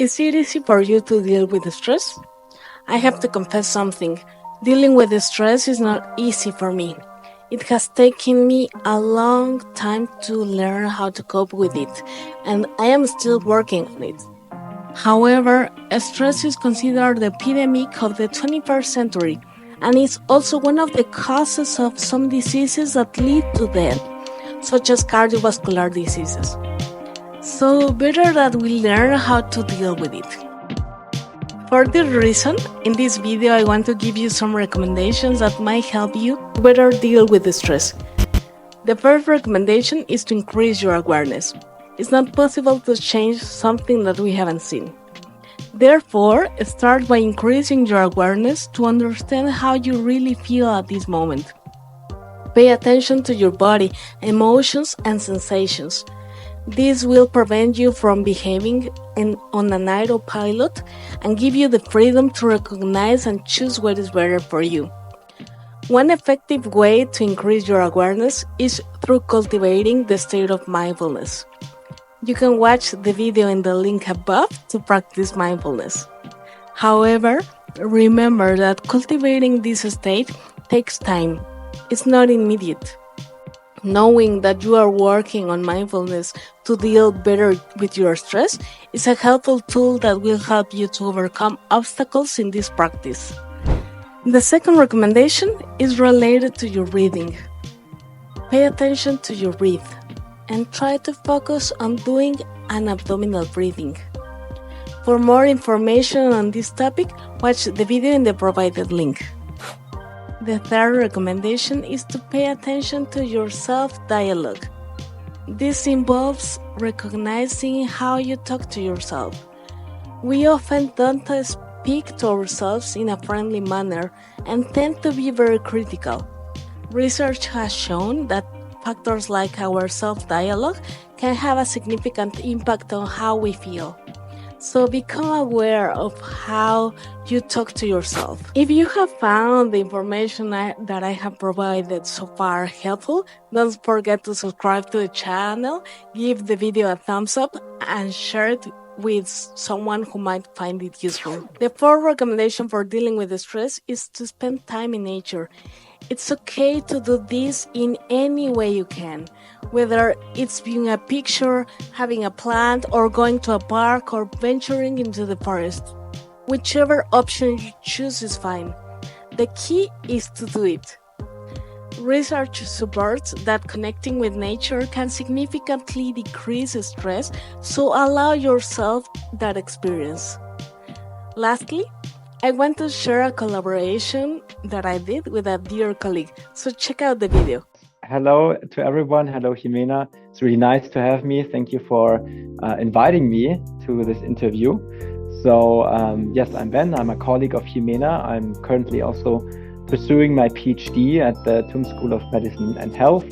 Is it easy for you to deal with the stress? I have to confess something. Dealing with the stress is not easy for me. It has taken me a long time to learn how to cope with it, and I am still working on it. However, stress is considered the epidemic of the 21st century, and is also one of the causes of some diseases that lead to death, such as cardiovascular diseases. So better that we learn how to deal with it. For this reason, in this video I want to give you some recommendations that might help you better deal with the stress. The first recommendation is to increase your awareness. It's not possible to change something that we haven't seen. Therefore, start by increasing your awareness to understand how you really feel at this moment. Pay attention to your body, emotions, and sensations. This will prevent you from behaving on an autopilot and give you the freedom to recognize and choose what is better for you. One effective way to increase your awareness is through cultivating the state of mindfulness. You can watch the video in the link above to practice mindfulness. However, remember that cultivating this state takes time. It's not immediate. Knowing that you are working on mindfulness to deal better with your stress is a helpful tool that will help you to overcome obstacles in this practice. The second recommendation is related to your breathing. Pay attention to your breath and try to focus on doing an abdominal breathing. For more information on this topic, watch the video in the provided link. The third recommendation is to pay attention to your self-dialogue. This involves recognizing how you talk to yourself. We often don't speak to ourselves in a friendly manner and tend to be very critical. Research has shown that factors like our self-dialogue can have a significant impact on how we feel. So become aware of how you talk to yourself. If you have found the information that I have provided so far helpful, don't forget to subscribe to the channel, give the video a thumbs up, and share it with someone who might find it useful. The fourth recommendation for dealing with the stress is to spend time in nature. It's okay to do this in any way you can, whether it's viewing a picture, having a plant, or going to a park or venturing into the forest. Whichever option you choose is fine. The key is to do it. Research supports that connecting with nature can significantly decrease stress, so allow yourself that experience. Lastly, I want to share a collaboration that I did with a dear colleague, so check out the video. Hello to everyone. Hello, Jimena. It's really nice to have me. Thank you for inviting me to this interview. So yes, I'm Ben. I'm a colleague of Jimena. I'm currently also pursuing my PhD at the TUM School of Medicine and Health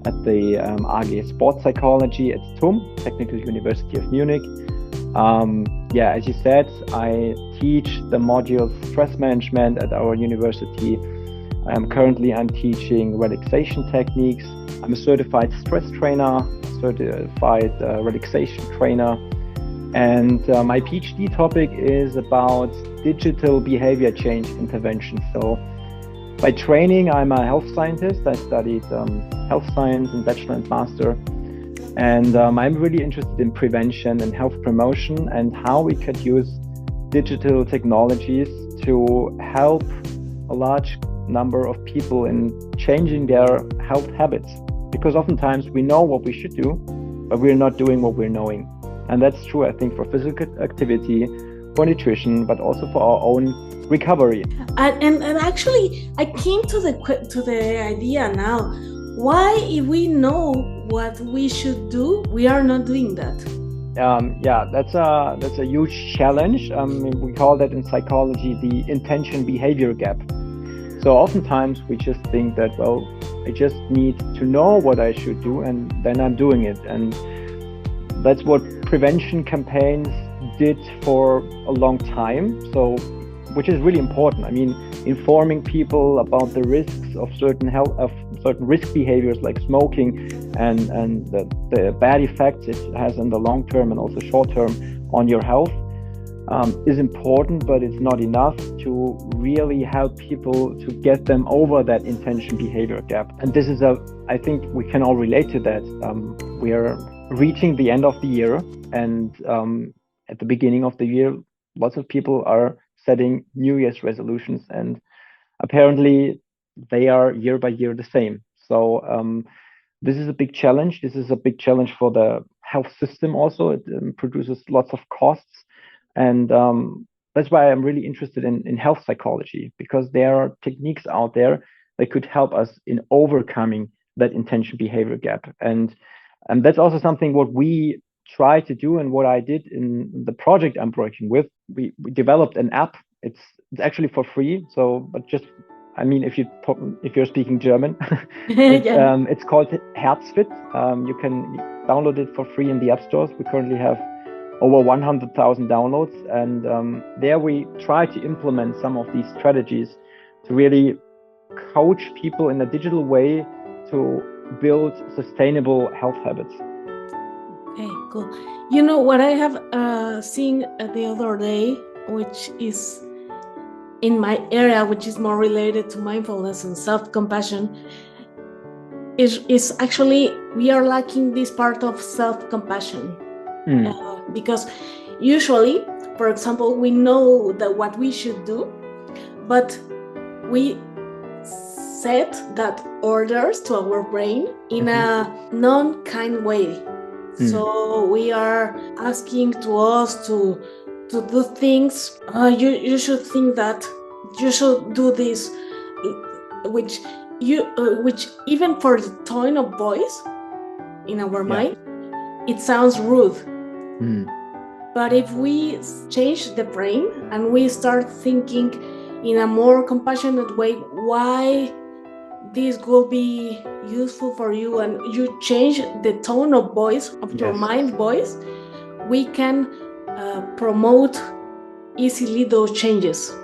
at the AG Sports Psychology at TUM, Technical University of Munich. As you said, I teach the module Stress Management at our university. Currently I'm teaching relaxation techniques. I'm a certified stress trainer, certified relaxation trainer. And my PhD topic is about digital behavior change intervention. So by training, I'm a health scientist. I studied health science in bachelor and master. And I'm really interested in prevention and health promotion and how we could use digital technologies to help a large number of people in changing their health habits. Because oftentimes we know what we should do, but we're not doing what we're knowing. And that's true, I think, for physical activity, for nutrition, but also for our own recovery. And actually, I came to the idea now. Why, if we know what we should do, we are not doing that? That's a huge challenge. We call that in psychology the intention-behavior gap. So oftentimes we just think that, well, I just need to know what I should do and then I'm doing it. And that's what prevention campaigns did for a long time. So, which is really important. I mean, informing people about the risks of certain risk behaviors like smoking and the bad effects it has in the long term and also short term on your health. is important, but it's not enough to really help people to get them over that intention behavior gap. And this is I think we can all relate to that. We are reaching the end of the year, and at the beginning of the year, lots of people are setting New Year's resolutions, and apparently they are year by year the same. So this is a big challenge. This is a big challenge for the health system also. It produces lots of costs. And that's why I'm really interested in health psychology, because there are techniques out there that could help us in overcoming that intention behavior gap. And that's also something what we try to do, and what I did in the project I'm working with. We developed an app. It's actually for free. So, but just, I mean, if you're speaking German, it's called Herzfit. You can download it for free in the app stores. We currently have over 100,000 downloads, and there we try to implement some of these strategies to really coach people in a digital way to build sustainable health habits. Okay, cool. You know what I have seen the other day, which is in my area, which is more related to mindfulness and self-compassion, is actually we are lacking this part of self-compassion. Because usually, for example, we know that what we should do, but we set that orders to our brain in a non-kind way. So we are asking to us to do things. You should think that, you should do this, which even for the tone of voice in our mind, it sounds rude. But if we change the brain and we start thinking in a more compassionate way, why this will be useful for you, and you change the tone of voice of your mind voice, we can promote easily those changes.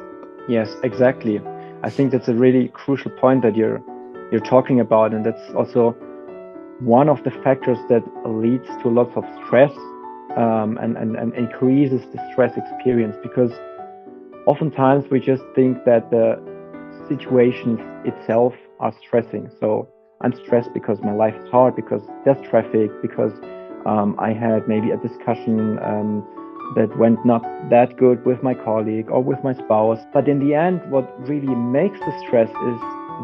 Yes, exactly. I think that's a really crucial point that you're talking about, and that's also one of the factors that leads to lots of stress and increases the stress experience, because oftentimes we just think that the situations itself are stressing. So I'm stressed because my life is hard, because there's traffic, because I had maybe a discussion that went not that good with my colleague or with my spouse. But in the end, what really makes the stress is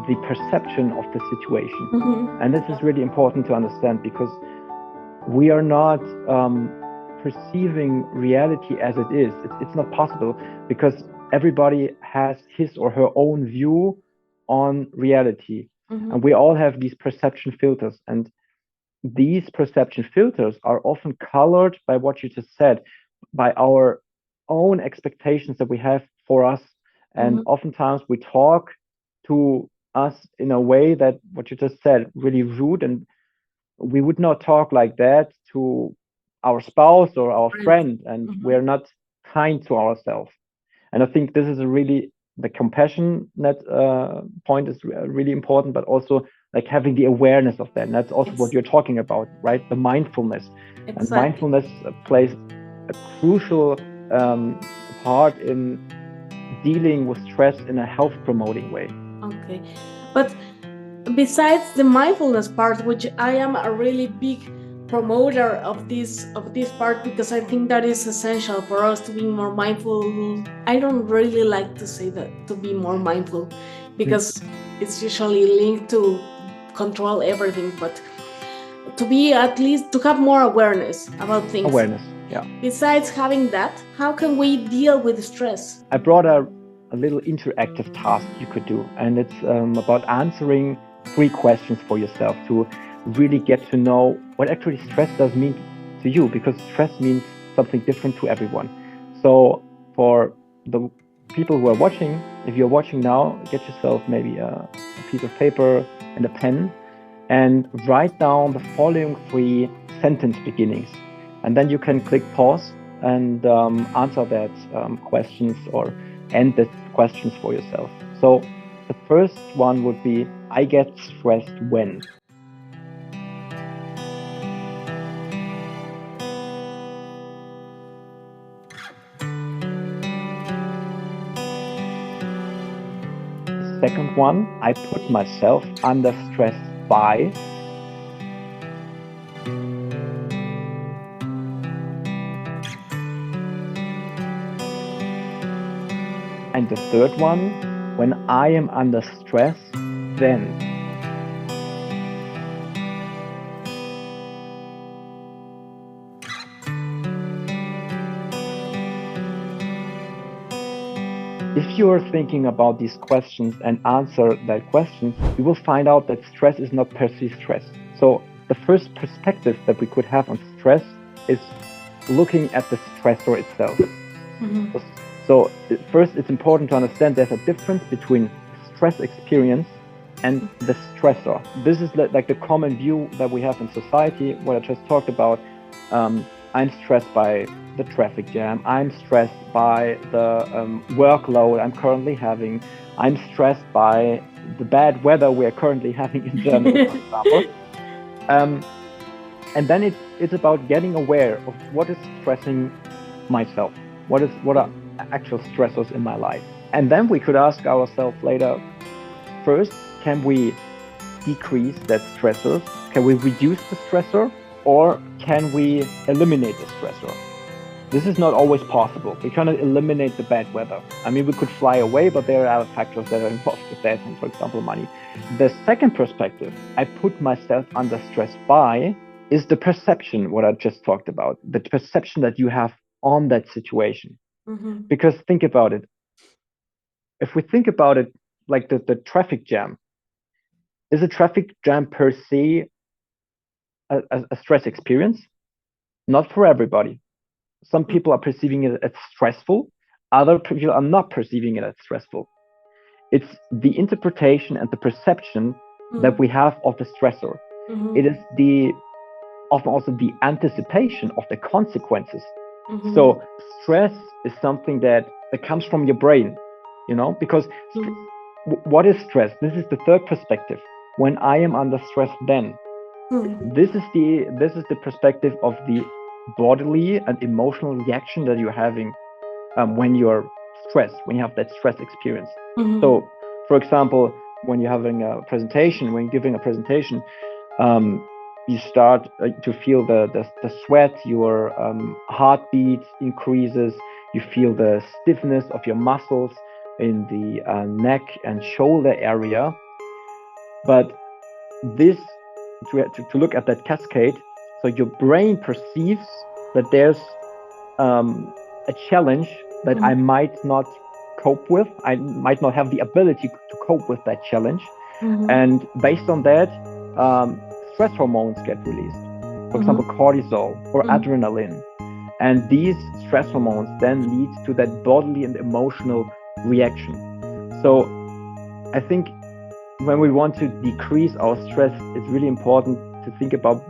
the perception of the situation. And this is really important to understand, because we are not perceiving reality as it is. It's not possible, because everybody has his or her own view on reality. And we all have these perception filters. And these perception filters are often colored by what you just said, by our own expectations that we have for us. And oftentimes we talk to us in a way that, what you just said, really rude, and we would not talk like that to our spouse or our friend, and we're not kind to ourselves. And I think this is a really, the compassionate point is really important, but also like having the awareness of that. And that's also what you're talking about, right? The mindfulness. And mindfulness plays a crucial part in dealing with stress in a health promoting way. Okay. But besides the mindfulness part, which I am a really big promoter of this part, because I think that is essential for us to be more mindful. I don't really like to say that, to be more mindful, because it's usually linked to control everything, but to be, at least to have more awareness about things. Awareness, yeah. Besides having that, how can we deal with stress? I brought a little interactive task you could do, and it's about answering 3 questions for yourself to really get to know what actually stress does mean to you, because stress means something different to everyone. So for the people who are watching, if you're watching now, get yourself maybe a piece of paper and a pen, and write down the following 3 sentence beginnings. And then you can click pause and answer that questions, or end the questions for yourself. So the first one would be, I get stressed when. second one, I put myself under stress by. And the third one, when I am under stress, then. If you are thinking about these questions and answer that questions, you will find out that stress is not per se stress. So the first perspective that we could have on stress is looking at the stressor itself. Mm-hmm. So first, it's important to understand there's a difference between stress experience and the stressor. This is like the common view that we have in society, what I just talked about. I'm stressed by the traffic jam. I'm stressed by the workload I'm currently having. I'm stressed by the bad weather we're currently having in Germany, for example. And then it's about getting aware of what is stressing myself. What are actual stressors in my life? And then we could ask ourselves later, first, can we decrease that stressor? Can we reduce the stressor? Or can we eliminate the stressor? This is not always possible. We cannot eliminate the bad weather. I mean, we could fly away, but there are other factors that are involved with that, and for example, money. The second perspective I put myself under stress by is the perception, what I just talked about, the perception that you have on that situation. Mm-hmm. Because think about it. If we think about it like the traffic jam, is a traffic jam per se a stress experience? Not for everybody. Some people are perceiving it as stressful. Other people are not perceiving it as stressful. It's the interpretation and the perception that we have of the stressor. Mm-hmm. It is often also the anticipation of the consequences. Mm-hmm. So stress is something that comes from your brain, because what is stress? This is the third perspective. When I am under stress, then. This is the perspective of the bodily and emotional reaction that you're having when you're stressed, when you have that stress experience. Mm-hmm. So, for example, when you're having a presentation, when you're giving a presentation, you start to feel the sweat, your heartbeat increases, you feel the stiffness of your muscles in the neck and shoulder area. But this, to look at that cascade, so your brain perceives that there's a challenge that I might not cope with. I might not have the ability to cope with that challenge. Mm-hmm. And based on that, stress hormones get released. For example, cortisol or adrenaline. And these stress hormones then lead to that bodily and emotional reaction. So I think when we want to decrease our stress, it's really important to think about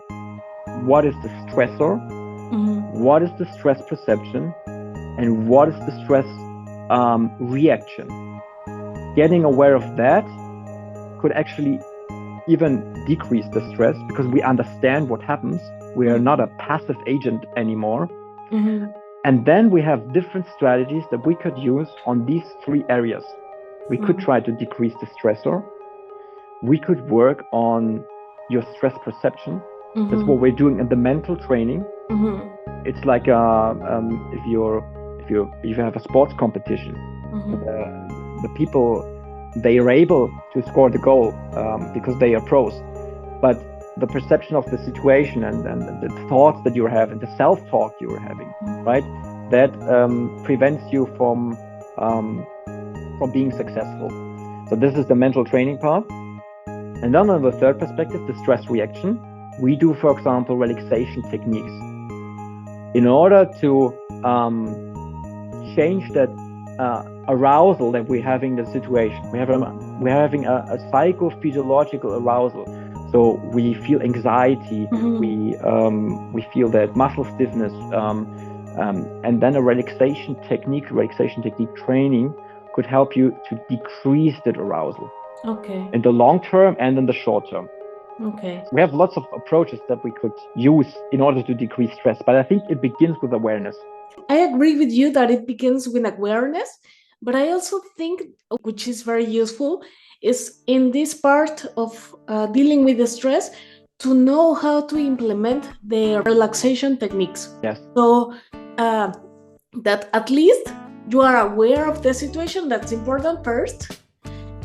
what is the stressor, what is the stress perception, and what is the stress reaction. Getting aware of that could actually even decrease the stress because we understand what happens. We are not a passive agent anymore. Mm-hmm. And then we have different strategies that we could use on these three areas. We could try to decrease the stressor. We could work on your stress perception. Mm-hmm. That's what we're doing in the mental training. Mm-hmm. It's like if you have a sports competition, the people, they are able to score the goal because they are pros. But the perception of the situation and the thoughts that you're having, the self-talk you're having, right? That prevents you from being successful. So this is the mental training part. And then on the third perspective, the stress reaction, we do, for example, relaxation techniques. In order to change that arousal that we're having in the situation, we're having a psychophysiological arousal. So we feel anxiety, we feel that muscle stiffness, and then a relaxation technique training could help you to decrease that arousal. Okay. In the long term and in the short term. Okay. We have lots of approaches that we could use in order to decrease stress, but I think it begins with awareness. I agree with you that it begins with awareness, But I also think, which is very useful, is in this part of dealing with the stress, to know how to implement the relaxation techniques. Yes. So that at least you are aware of the situation. That's important first,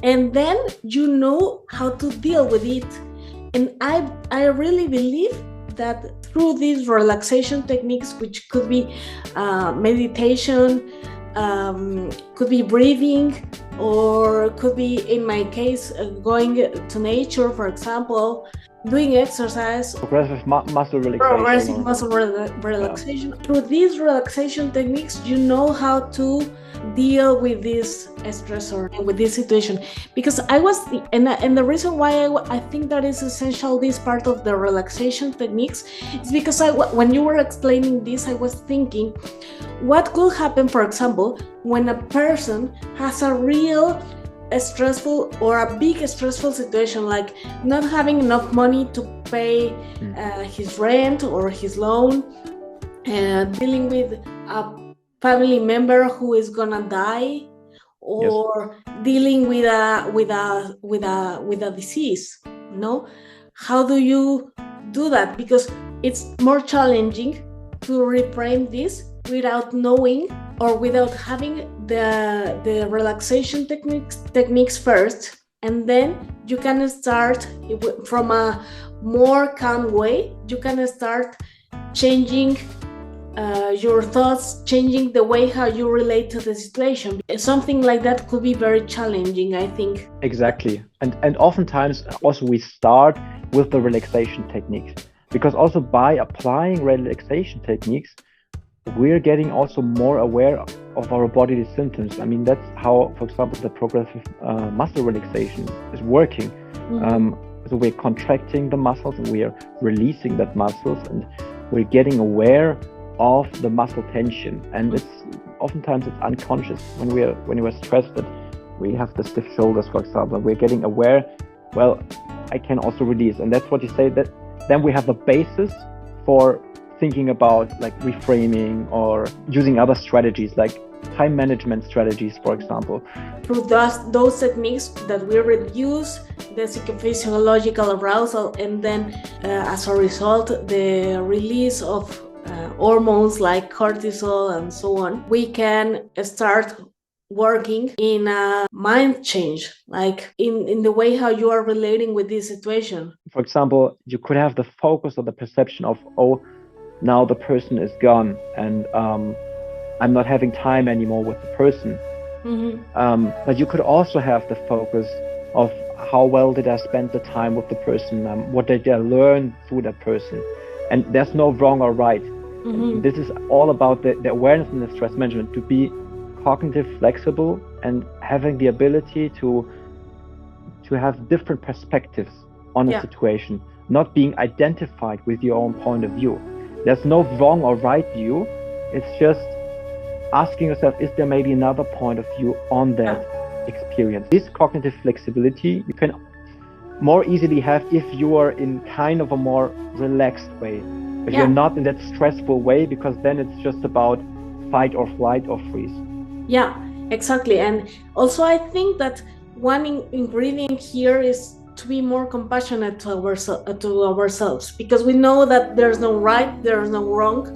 and then you know how to deal with it. And I really believe that through these relaxation techniques, which could be meditation, could be breathing, or could be, in my case, going to nature, for example, doing exercise, progressive muscle relaxation. Yeah. Through these relaxation techniques, you know how to deal with this stressor, with this situation. Because and the reason why I think that is essential, this part of the relaxation techniques, is because when you were explaining this, I was thinking, what could happen, for example, when a person has a real stressful or a big stressful situation, like not having enough money to pay his rent or his loan, and dealing with a family member who is gonna die, or yes, dealing with a disease. No, how do you do that? Because it's more challenging to reframe this without knowing or without having the relaxation techniques first, and then you can start from a more calm way. You can start changing your thoughts, changing the way how you relate to the situation. Something like that could be very challenging, I think. Exactly. And oftentimes also we start with the relaxation techniques, because also by applying relaxation techniques, we're getting also more aware of our bodily symptoms. I mean, that's how, for example, the progressive muscle relaxation is working. Mm-hmm. So we're contracting the muscles and we are releasing that muscles, and we're getting aware of the muscle tension. And it's oftentimes it's unconscious when we're stressed, that we have the stiff shoulders, for example. We're getting aware, well, I can also release. And that's what you say, that then we have the basis for thinking about like reframing or using other strategies like time management strategies, for example. Through those techniques that we reduce the psychophysiological arousal, and then as a result the release of hormones like cortisol and so on, we can start working in a mind change, like in the way how you are relating with this situation. For example, you could have the focus or the perception of, oh, now the person is gone, and I'm not having time anymore with the person. Mm-hmm. But you could also have the focus of how well did I spend the time with the person, what did I learn through that person. And there's no wrong or right. Mm-hmm. This is all about the awareness and the stress management, to be cognitive flexible and having the ability to have different perspectives on a situation, not being identified with your own point of view. There's no wrong or right view. It's just asking yourself, is there maybe another point of view on that experience? This cognitive flexibility you can more easily have if you are in kind of a more relaxed way. If you're not in that stressful way, because then it's just about fight or flight or freeze. Yeah, exactly. And also I think that one ingredient here is to be more compassionate to ourselves, because we know that there's no right, there's no wrong.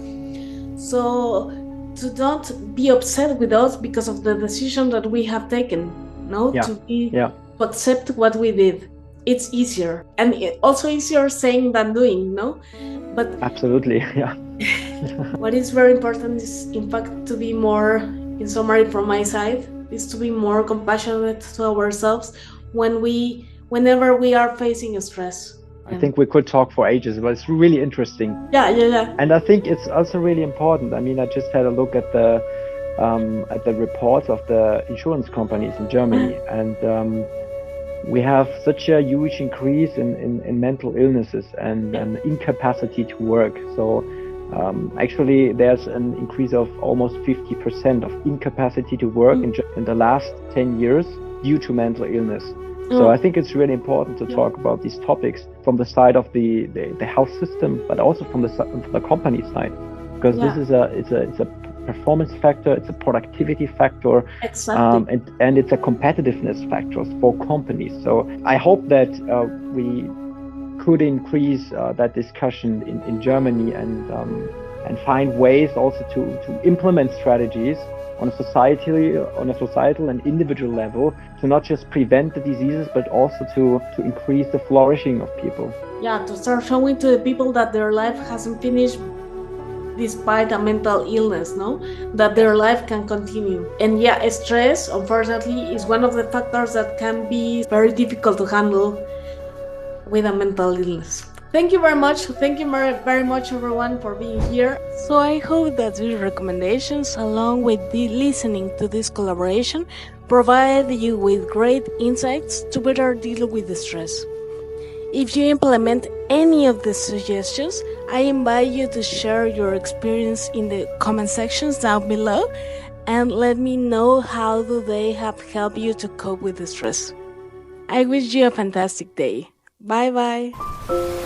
So to don't be upset with us because of the decision that we have taken, to accept what we did. It's easier, and also easier saying than doing, no? But absolutely, yeah. What is very important is, in fact, to be more, in summary from my side, is to be more compassionate to ourselves whenever we are facing stress. I think we could talk for ages, but it's really interesting. Yeah. And I think it's also really important. I mean, I just had a look at the reports of the insurance companies in Germany, and we have such a huge increase in mental illnesses and incapacity to work. So actually, there's an increase of almost 50% of incapacity to work in the last 10 years due to mental illness. So I think it's really important to talk about these topics from the side of the health system, but also from the company side, because this is a performance factor, it's a productivity factor, Exactly. and it's a competitiveness factor for companies. So I hope that we could increase that discussion in Germany and find ways also to implement strategies on a societal and individual level to not just prevent the diseases, but also to increase the flourishing of people. Yeah, to start showing to the people that their life hasn't finished despite a mental illness, no? That their life can continue. And yeah, stress, unfortunately, is one of the factors that can be very difficult to handle with a mental illness. Thank you very much. Thank you very much, everyone, for being here. So I hope that these recommendations, along with the listening to this collaboration, provide you with great insights to better deal with the stress. If you implement any of the suggestions, I invite you to share your experience in the comment sections down below and let me know how do they have helped you to cope with the stress. I wish you a fantastic day. Bye bye.